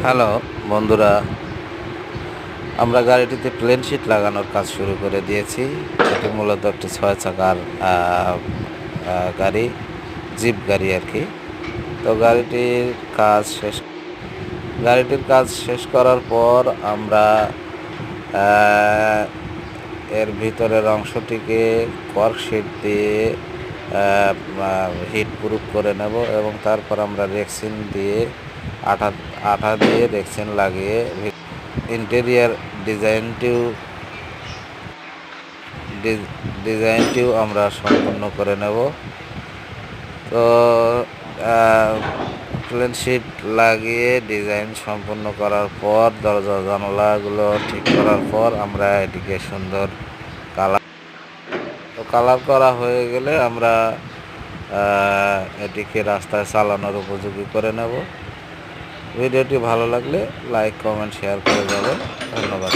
Hello বন্ধুরা, আমরা গাড়িটিতে plane sheet লাগানোর কাজ শুরু করে দিয়েছি। এটি মূলত একটি ৬ চাকার গাড়ি, জিপ গাড়ি আর কি। তো গাড়িটির কাজ শেষ করার পর আমরা এর ভিতরের অংশটিকে কর্ক শিট দিয়ে হিট প্রুফ করে নেব এবং তারপর আমরা রেক্সিন দিয়ে আঠা আঠা দিয়ে রেক্সিন লাগিয়ে ইন্টেরিয়ার ডিজাইনটিও আমরা সম্পূর্ণ করে নেব। তো প্লেন শিট লাগিয়ে ডিজাইন সম্পূর্ণ করার পর দরজা জানালাগুলো ঠিক করার পর আমরা এটিকে সুন্দর কালার করা হয়ে গেলে আমরা এটিকে রাস্তায় চালানোর উপযোগী করে নেব। ভিডিওটি ভালো লাগলে লাইক, কমেন্ট, শেয়ার করে যাবেন। ধন্যবাদ।